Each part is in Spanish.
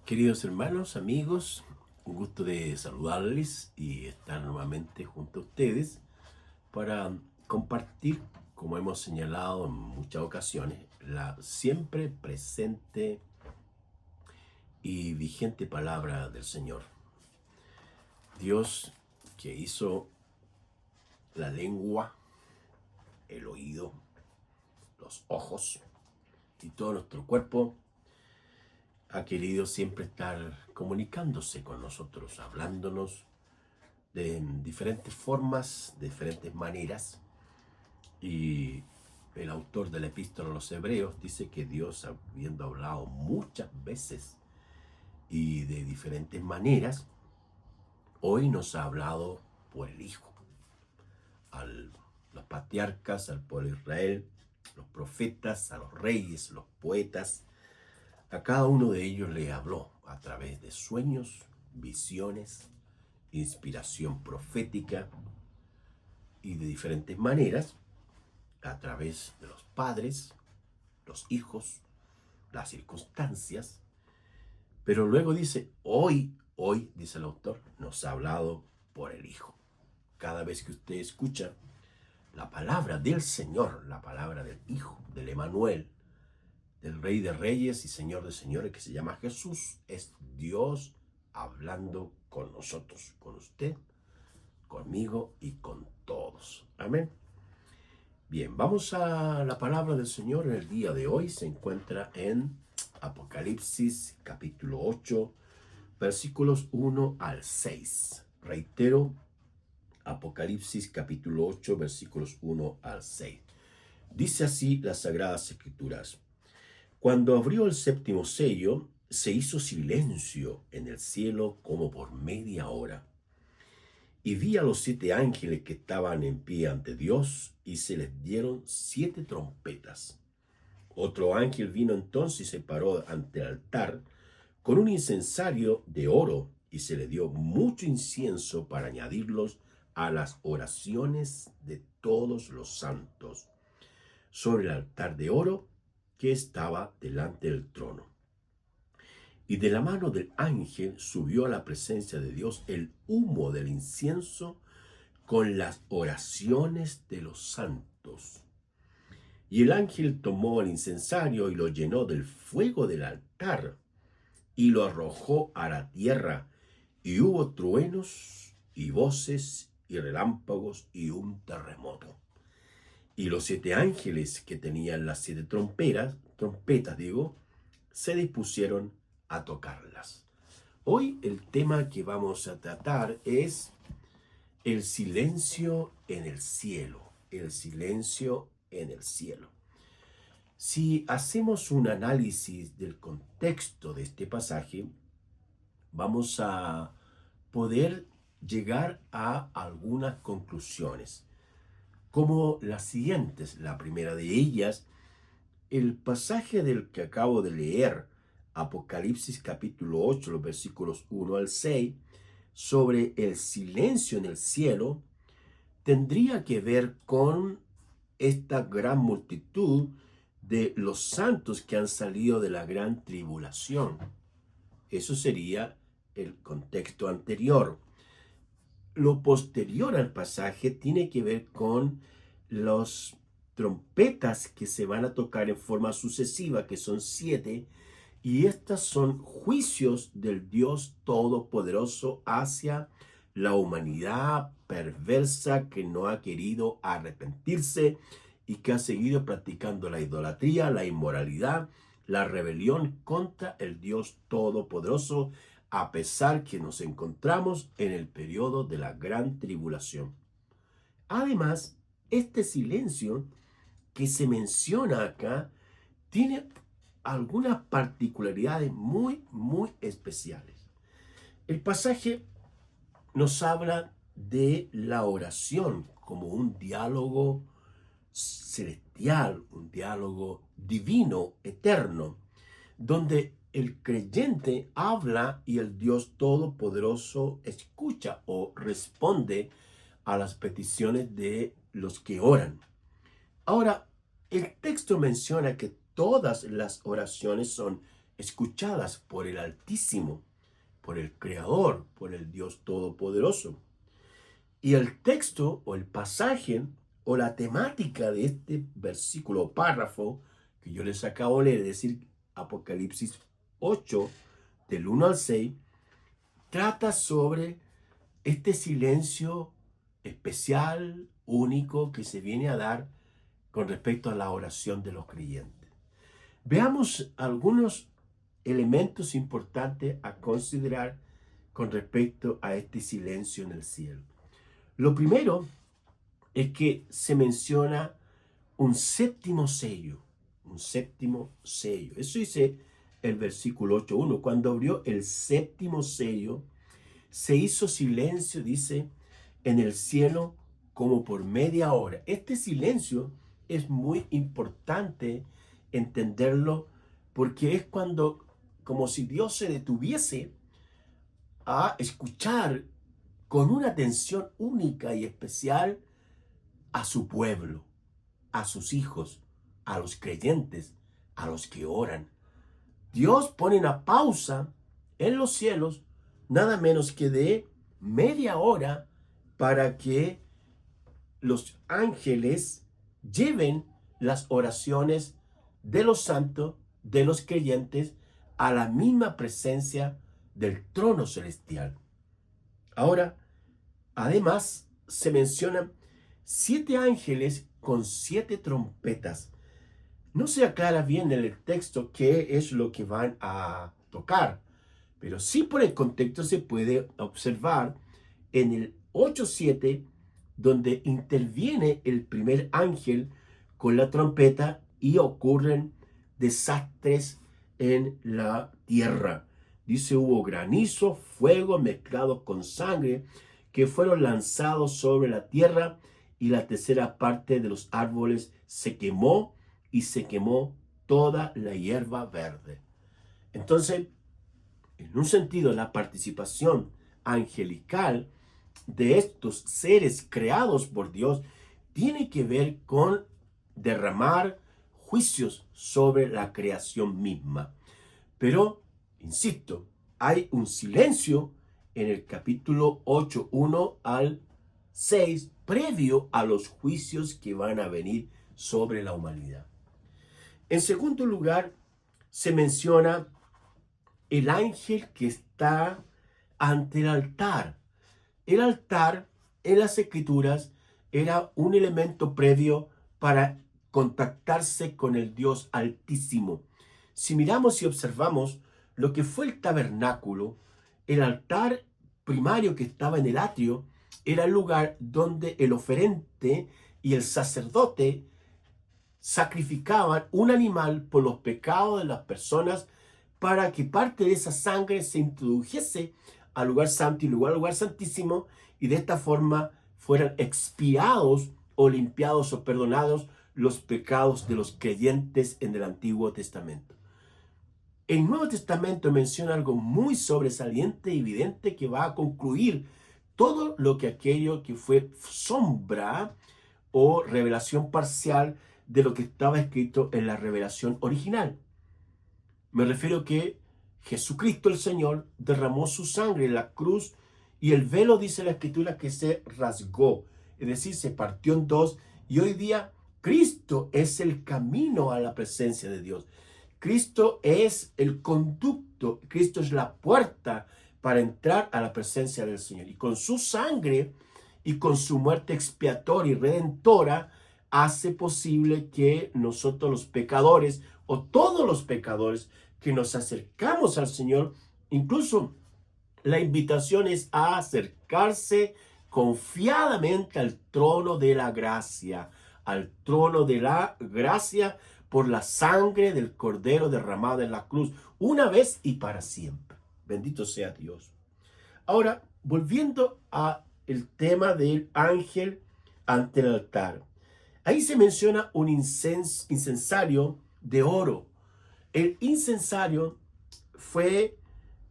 Queridos hermanos, amigos, un gusto de saludarles y estar nuevamente junto a ustedes para compartir, como hemos señalado en muchas ocasiones, la siempre presente y vigente palabra del Señor. Dios que hizo la lengua, el oído, los ojos y todo nuestro cuerpo, ha querido siempre estar comunicándose con nosotros, hablándonos de diferentes formas, de diferentes maneras. Y el autor de la epístola a los Hebreos dice que Dios, habiendo hablado muchas veces y de diferentes maneras, hoy nos ha hablado por el Hijo. A los patriarcas, al pueblo de Israel, los profetas, a los reyes, los poetas, a cada uno de ellos le habló a través de sueños, visiones, inspiración profética y de diferentes maneras, a través de los padres, los hijos, las circunstancias. Pero luego dice, hoy, dice el autor, nos ha hablado por el Hijo. Cada vez que usted escucha la palabra del Señor, la palabra del Hijo, del Emanuel, del Rey de Reyes y Señor de Señores, que se llama Jesús, es Dios hablando con nosotros, con usted, conmigo y con todos. Amén. Bien, vamos a la palabra del Señor en el día de hoy. Se encuentra en Apocalipsis capítulo 8, versículos 1 al 6. Reitero, Apocalipsis capítulo 8, versículos 1 al 6. Dice así las Sagradas Escrituras. Cuando abrió el séptimo sello, se hizo silencio en el cielo como por media hora. Y vi a los 7 ángeles que estaban en pie ante Dios, y se les dieron 7 trompetas. Otro ángel vino entonces y se paró ante el altar con un incensario de oro, y se le dio mucho incienso para añadirlos a las oraciones de todos los santos, sobre el altar de oro que estaba delante del trono. Y de la mano del ángel subió a la presencia de Dios el humo del incienso con las oraciones de los santos. Y el ángel tomó el incensario y lo llenó del fuego del altar y lo arrojó a la tierra, y hubo truenos y voces y relámpagos y un terremoto. Y los 7 ángeles que tenían las 7 trompetas, se dispusieron a tocarlas. Hoy el tema que vamos a tratar es el silencio en el cielo. El silencio en el cielo. Si hacemos un análisis del contexto de este pasaje, vamos a poder llegar a algunas conclusiones, como las siguientes. La primera de ellas, el pasaje del que acabo de leer, Apocalipsis capítulo 8, los versículos 1 al 6, sobre el silencio en el cielo, tendría que ver con esta gran multitud de los santos que han salido de la gran tribulación. Eso sería el contexto anterior. Lo posterior al pasaje tiene que ver con los trompetas que se van a tocar en forma sucesiva, que son 7, y estas son juicios del Dios Todopoderoso hacia la humanidad perversa que no ha querido arrepentirse y que ha seguido practicando la idolatría, la inmoralidad, la rebelión contra el Dios Todopoderoso, a pesar que nos encontramos en el periodo de la gran tribulación. Además, este silencio que se menciona acá tiene algunas particularidades muy especiales. El pasaje nos habla de la oración como un diálogo celestial, un diálogo divino, eterno, donde el creyente habla y el Dios Todopoderoso escucha o responde a las peticiones de los que oran. Ahora, el texto menciona que todas las oraciones son escuchadas por el Altísimo, por el Creador, por el Dios Todopoderoso. Y el texto o el pasaje o la temática de este versículo o párrafo que yo les acabo de leer, es decir, Apocalipsis 8, del 1 al 6, trata sobre este silencio especial, único, que se viene a dar con respecto a la oración de los creyentes. Veamos algunos elementos importantes a considerar con respecto a este silencio en el cielo. Lo primero es que se menciona un séptimo sello, un séptimo sello. Eso dice el versículo 8.1. Cuando abrió el séptimo sello, se hizo silencio, dice, en el cielo como por media hora. Este silencio es muy importante entenderlo porque es cuando, como si Dios se detuviese a escuchar con una atención única y especial a su pueblo, a sus hijos, a los creyentes, a los que oran. Dios pone una pausa en los cielos, nada menos que de media hora, para que los ángeles lleven las oraciones de los santos, de los creyentes, a la misma presencia del trono celestial. Ahora, además, se mencionan 7 ángeles con 7 trompetas. No se aclara bien en el texto qué es lo que van a tocar, pero sí por el contexto se puede observar en el 8:7, donde interviene el primer ángel con la trompeta y ocurren desastres en la tierra. Dice, hubo granizo, fuego mezclados con sangre que fueron lanzados sobre la tierra, y la tercera parte de los árboles se quemó, y se quemó toda la hierba verde. Entonces, en un sentido, la participación angelical de estos seres creados por Dios tiene que ver con derramar juicios sobre la creación misma. Pero, insisto, hay un silencio en el capítulo 8, 1 al 6, previo a los juicios que van a venir sobre la humanidad. En segundo lugar, se menciona el ángel que está ante el altar. El altar en las Escrituras era un elemento previo para contactarse con el Dios Altísimo. Si miramos y observamos lo que fue el tabernáculo, el altar primario que estaba en el atrio era el lugar donde el oferente y el sacerdote sacrificaban un animal por los pecados de las personas, para que parte de esa sangre se introdujese al lugar santo y luego al lugar santísimo, y de esta forma fueran expiados o limpiados o perdonados los pecados de los creyentes en el Antiguo Testamento. El Nuevo Testamento menciona algo muy sobresaliente y evidente que va a concluir todo lo que aquello que fue sombra o revelación parcial de lo que estaba escrito en la revelación original. Me refiero que Jesucristo el Señor derramó su sangre en la cruz, y el velo, dice la Escritura, que se rasgó, es decir, se partió en dos, y hoy día Cristo es el camino a la presencia de Dios. Cristo es el conducto, Cristo es la puerta para entrar a la presencia del Señor. Y con su sangre y con su muerte expiatoria y redentora, hace posible que nosotros los pecadores, o todos los pecadores que nos acercamos al Señor, incluso la invitación es a acercarse confiadamente al trono de la gracia, al trono de la gracia por la sangre del Cordero derramada en la cruz, una vez y para siempre. Bendito sea Dios. Ahora, volviendo a el tema del ángel ante el altar. Ahí se menciona un incensario de oro. El incensario fue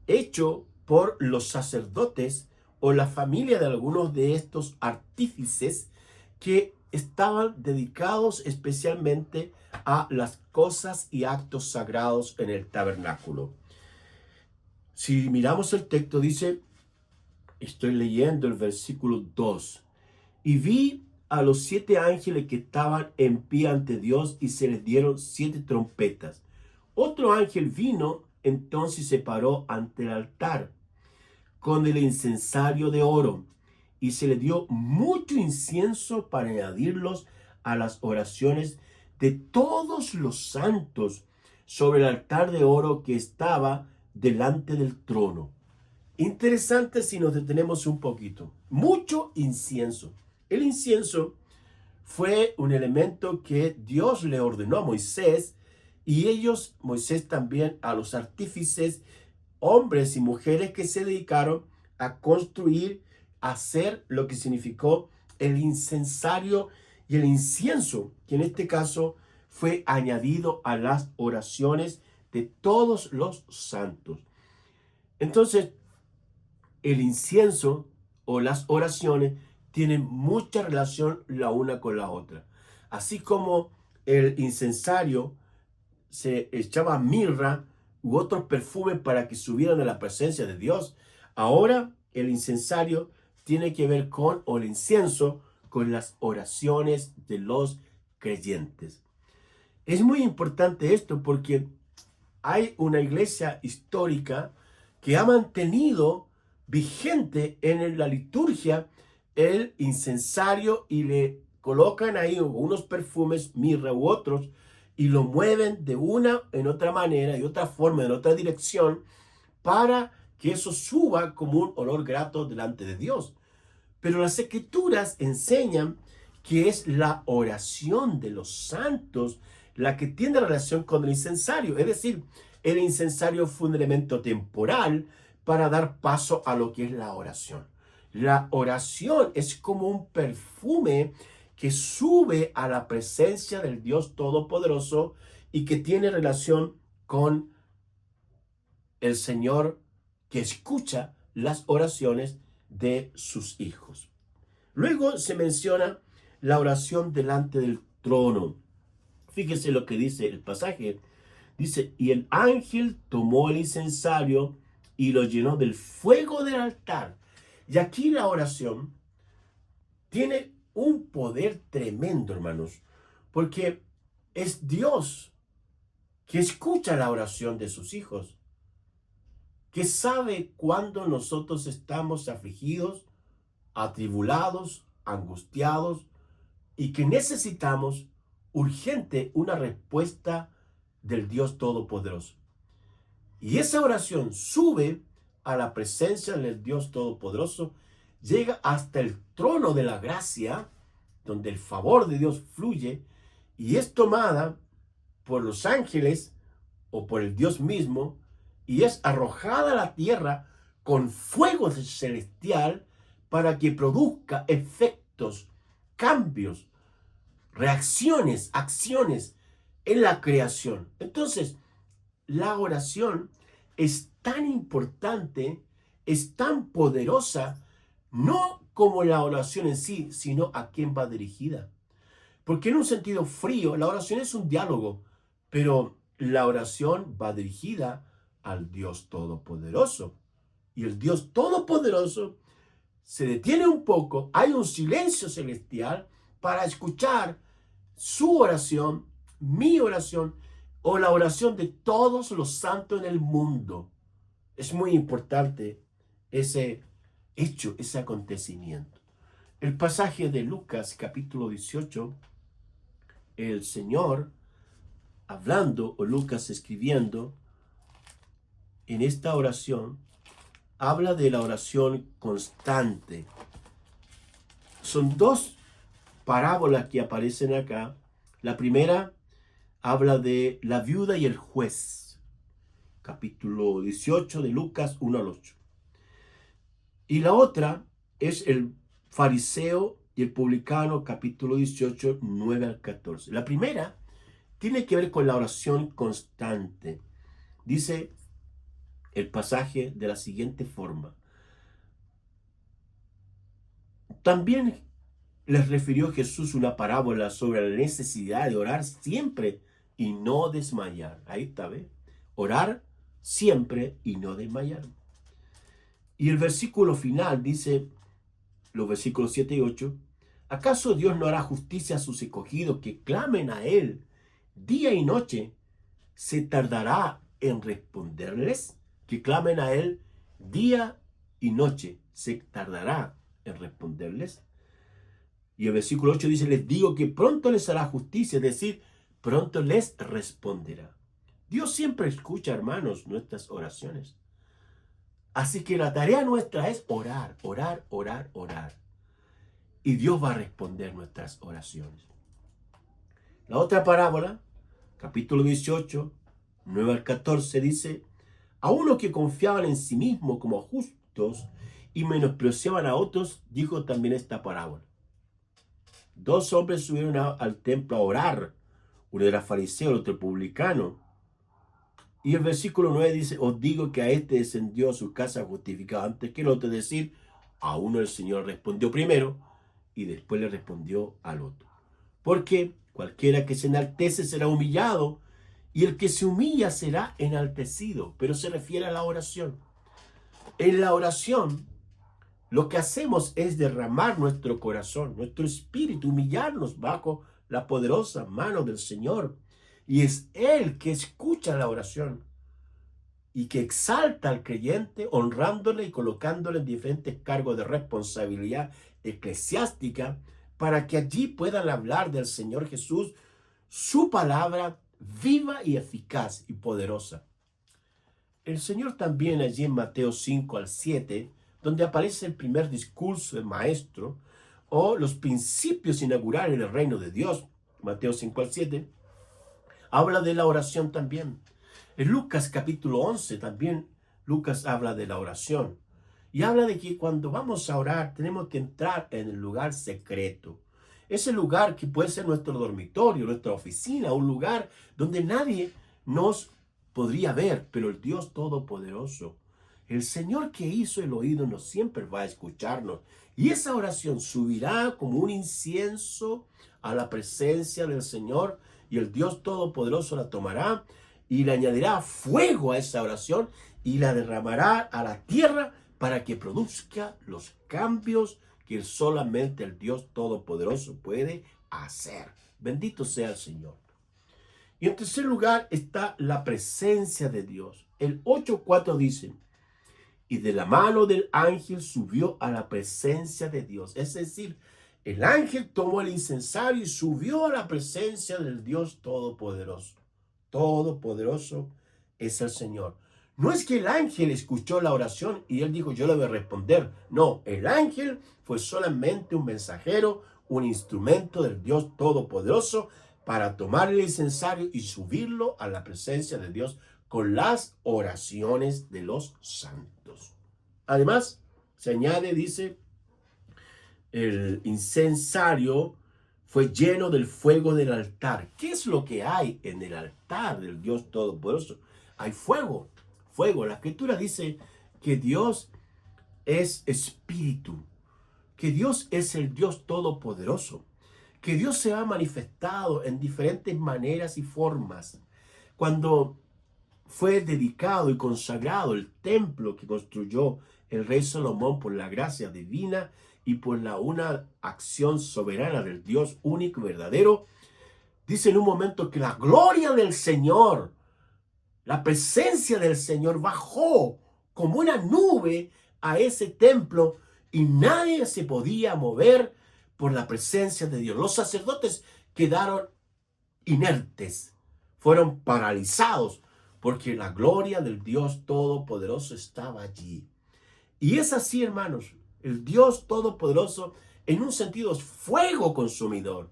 hecho por los sacerdotes o la familia de algunos de estos artífices que estaban dedicados especialmente a las cosas y actos sagrados en el tabernáculo. Si miramos el texto, dice, estoy leyendo el versículo 2, y vi a los 7 ángeles que estaban en pie ante Dios y se les dieron 7 trompetas. Otro ángel vino entonces y se paró ante el altar con el incensario de oro y se le dio mucho incienso para añadirlos a las oraciones de todos los santos sobre el altar de oro que estaba delante del trono. Interesante si nos detenemos un poquito. Mucho incienso. El incienso fue un elemento que Dios le ordenó a Moisés y Moisés también a los artífices, hombres y mujeres que se dedicaron a construir, a hacer lo que significó el incensario y el incienso, que en este caso fue añadido a las oraciones de todos los santos. Entonces, el incienso o las oraciones tienen mucha relación la una con la otra. Así como el incensario se echaba mirra u otros perfumes para que subieran a la presencia de Dios, ahora el incensario tiene que ver con, o el incienso, con las oraciones de los creyentes. Es muy importante esto porque hay una iglesia histórica que ha mantenido vigente en la liturgia el incensario y le colocan ahí unos perfumes, mirra u otros, y lo mueven de una en otra manera, de otra forma, en otra dirección, para que eso suba como un olor grato delante de Dios. Pero las escrituras enseñan que es la oración de los santos la que tiene relación con el incensario. Es decir, el incensario fue un elemento temporal para dar paso a lo que es la oración. La oración es como un perfume que sube a la presencia del Dios Todopoderoso y que tiene relación con el Señor que escucha las oraciones de sus hijos. Luego se menciona la oración delante del trono. Fíjese lo que dice el pasaje. Dice, y el ángel tomó el incensario y lo llenó del fuego del altar. Y aquí la oración tiene un poder tremendo, hermanos, porque es Dios que escucha la oración de sus hijos, que sabe cuando nosotros estamos afligidos, atribulados, angustiados y que necesitamos urgente una respuesta del Dios Todopoderoso. Y esa oración sube a la presencia del Dios Todopoderoso, llega hasta el trono de la gracia, donde el favor de Dios fluye y es tomada por los ángeles o por el Dios mismo y es arrojada a la tierra con fuego celestial para que produzca efectos, cambios, reacciones, acciones en la creación. Entonces, la oración es tan importante, es tan poderosa, no como la oración en sí, sino a quién va dirigida. Porque en un sentido frío, la oración es un diálogo, pero la oración va dirigida al Dios Todopoderoso. Y el Dios Todopoderoso se detiene un poco, hay un silencio celestial para escuchar su oración, mi oración o la oración de todos los santos en el mundo. Es muy importante ese hecho, ese acontecimiento. El pasaje de Lucas capítulo 18, el Señor hablando o Lucas escribiendo en esta oración, habla de la oración constante. Son dos parábolas que aparecen acá. La primera habla de la viuda y el juez, capítulo 18 de Lucas 1 al 8. Y la otra es el fariseo y el publicano, capítulo 18, 9 al 14. La primera tiene que ver con la oración constante. Dice el pasaje de la siguiente forma. También les refirió Jesús una parábola sobre la necesidad de orar siempre y no desmayar. Ahí está, ¿ves? Orar siempre y no desmayar. Y el versículo final dice, los versículos 7 y 8, ¿acaso Dios no hará justicia a sus escogidos que clamen a Él día y noche? ¿Se tardará en responderles? Que clamen a Él día y noche. ¿Se tardará en responderles? Y el versículo 8 dice, les digo que pronto les hará justicia, es decir, pronto les responderá. Dios siempre escucha, hermanos, nuestras oraciones. Así que la tarea nuestra es orar, orar, orar, orar. Y Dios va a responder nuestras oraciones. La otra parábola, capítulo 18, 9 al 14, dice, a unos que confiaban en sí mismos como justos y menospreciaban a otros, dijo también esta parábola. Dos hombres subieron al templo a orar, uno era fariseo, el otro publicano. Y el versículo 9 dice, os digo que a este descendió a su casa justificado antes que el otro, es decir, a uno el Señor respondió primero y después le respondió al otro. Porque cualquiera que se enaltece será humillado y el que se humilla será enaltecido. Pero se refiere a la oración. En la oración, lo que hacemos es derramar nuestro corazón, nuestro espíritu, humillarnos bajo la poderosa mano del Señor. Y es Él que escucha la oración y que exalta al creyente, honrándole y colocándole en diferentes cargos de responsabilidad eclesiástica para que allí puedan hablar del Señor Jesús, su palabra viva y eficaz y poderosa. El Señor también allí en Mateo 5 al 7, donde aparece el primer discurso del Maestro o los principios inaugurales del reino de Dios, Mateo 5 al 7, habla de la oración también. En Lucas capítulo 11 también Lucas habla de la oración y habla de que cuando vamos a orar tenemos que entrar en el lugar secreto. Ese lugar que puede ser nuestro dormitorio, nuestra oficina, un lugar donde nadie nos podría ver, pero el Dios Todopoderoso, el Señor que hizo el oído, nos siempre va a escucharnos. Y esa oración subirá como un incienso a la presencia del Señor y el Dios Todopoderoso la tomará y le añadirá fuego a esa oración y la derramará a la tierra para que produzca los cambios que solamente el Dios Todopoderoso puede hacer. Bendito sea el Señor. Y en tercer lugar está la presencia de Dios. El 8:4 dice, y de la mano del ángel subió a la presencia de Dios. Es decir, el ángel tomó el incensario y subió a la presencia del Dios Todopoderoso. Todopoderoso es el Señor. No es que el ángel escuchó la oración y él dijo, yo le voy a responder. No, el ángel fue solamente un mensajero, un instrumento del Dios Todopoderoso para tomar el incensario y subirlo a la presencia de Dios con las oraciones de los santos. Además, se añade, dice, el incensario fue lleno del fuego del altar. ¿Qué es lo que hay en el altar del Dios Todopoderoso? Hay fuego, fuego. La Escritura dice que Dios es espíritu, que Dios es el Dios Todopoderoso, que Dios se ha manifestado en diferentes maneras y formas. Cuando fue dedicado y consagrado el templo que construyó el rey Salomón por la gracia divina y por una acción soberana del Dios único y verdadero, dice en un momento que la gloria del Señor, la presencia del Señor bajó como una nube a ese templo y nadie se podía mover por la presencia de Dios. Los sacerdotes quedaron inertes, fueron paralizados porque la gloria del Dios Todopoderoso estaba allí. Y es así, hermanos, el Dios Todopoderoso en un sentido es fuego consumidor.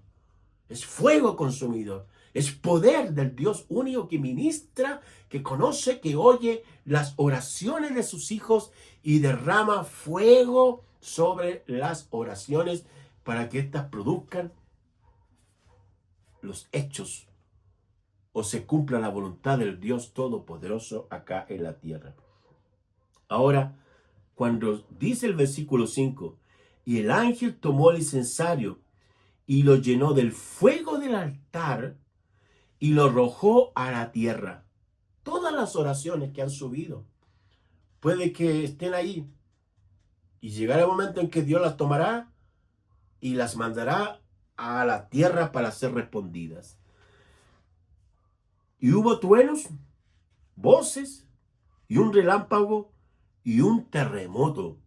Es fuego consumidor. Es poder del Dios único que ministra, que conoce, que oye las oraciones de sus hijos y derrama fuego sobre las oraciones para que éstas produzcan los hechos o se cumpla la voluntad del Dios Todopoderoso acá en la tierra. Ahora, cuando dice el versículo 5, y el ángel tomó el incensario y lo llenó del fuego del altar y lo arrojó a la tierra. Todas las oraciones que han subido, puede que estén ahí y llegará el momento en que Dios las tomará y las mandará a la tierra para ser respondidas. Y hubo truenos, voces y un relámpago y un terremoto.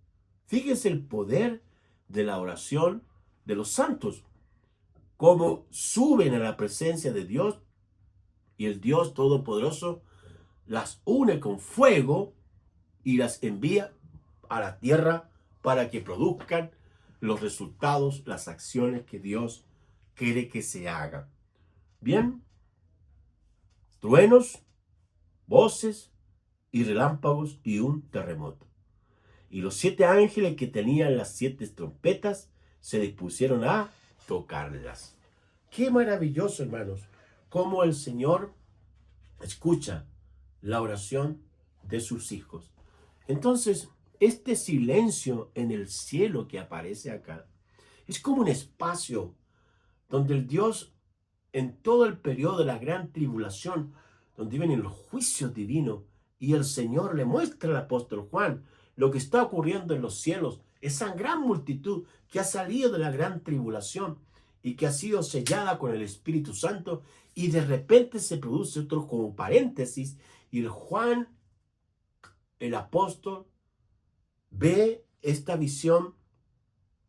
Fíjese el poder de la oración de los santos, cómo suben a la presencia de Dios y el Dios Todopoderoso las une con fuego y las envía a la tierra para que produzcan los resultados, las acciones que Dios quiere que se hagan. Bien, truenos, voces y relámpagos y un terremoto. Y los 7 ángeles que tenían las 7 trompetas se dispusieron a tocarlas. Qué maravilloso, hermanos, cómo el Señor escucha la oración de sus hijos. Entonces, este silencio en el cielo que aparece acá es como un espacio donde el Dios, en todo el periodo de la gran tribulación, donde vienen los juicios divinos, y el Señor le muestra al apóstol Juan lo que está ocurriendo en los cielos, esa gran multitud que ha salido de la gran tribulación y que ha sido sellada con el Espíritu Santo, y de repente se produce otro como paréntesis, y el Juan, el apóstol, ve esta visión,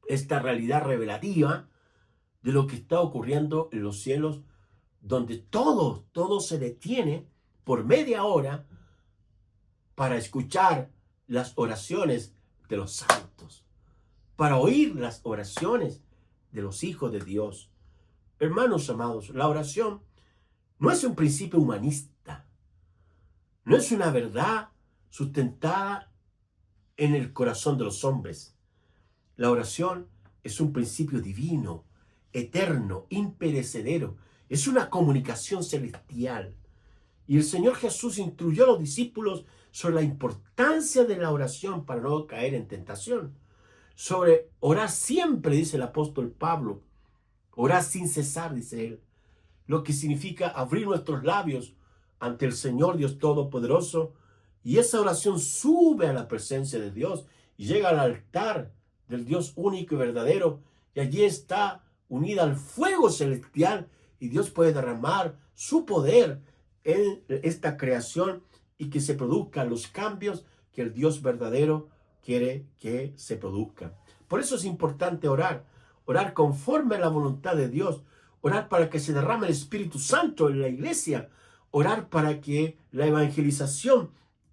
esta realidad revelativa de lo que está ocurriendo en los cielos, donde todo se detiene por media hora para escuchar las oraciones de los santos, para oír las oraciones de los hijos de Dios. Hermanos amados, la oración no es un principio humanista, no es una verdad sustentada en el corazón de los hombres. La oración es un principio divino, eterno, imperecedero. Es una comunicación celestial. Y el Señor Jesús instruyó a los discípulos sobre la importancia de la oración para no caer en tentación. Sobre orar siempre, dice el apóstol Pablo. Orar sin cesar, dice él. Lo que significa abrir nuestros labios ante el Señor Dios Todopoderoso. Y esa oración sube a la presencia de Dios y llega al altar del Dios único y verdadero. Y allí está unida al fuego celestial. Y Dios puede derramar su poder en esta creación y que se produzcan los cambios que el Dios verdadero quiere que se produzcan. Por eso es importante orar. Orar conforme a la voluntad de Dios. Orar para que se derrame el Espíritu Santo en la iglesia. Orar para que la evangelización,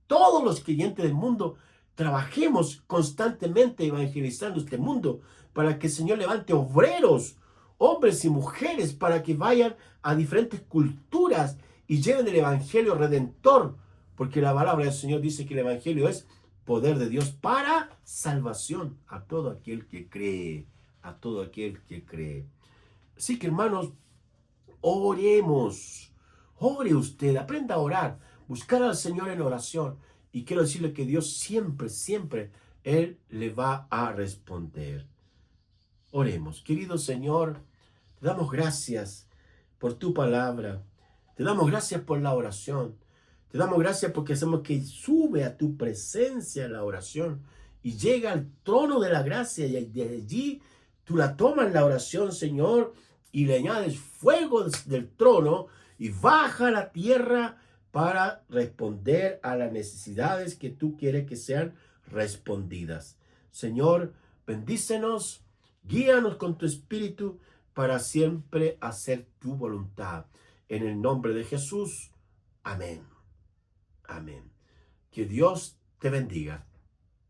todos los creyentes del mundo, trabajemos constantemente evangelizando este mundo, para que el Señor levante obreros, hombres y mujeres, para que vayan a diferentes culturas y lleven el evangelio redentor, porque la palabra del Señor dice que el evangelio es poder de Dios para salvación a todo aquel que cree, a todo aquel que cree. Así que, hermanos, oremos. Ore usted, aprenda a orar, buscar al Señor en oración. Y quiero decirle que Dios siempre, Él le va a responder. Oremos. Querido Señor, te damos gracias por tu palabra. Te damos gracias por la oración. Te damos gracias porque hacemos que sube a tu presencia la oración y llega al trono de la gracia, y desde allí tú la tomas la oración, Señor, y le añades fuego del trono y baja a la tierra para responder a las necesidades que tú quieres que sean respondidas. Señor, bendícenos, guíanos con tu espíritu para siempre hacer tu voluntad. En el nombre de Jesús. Amén. Amén. Que Dios te bendiga.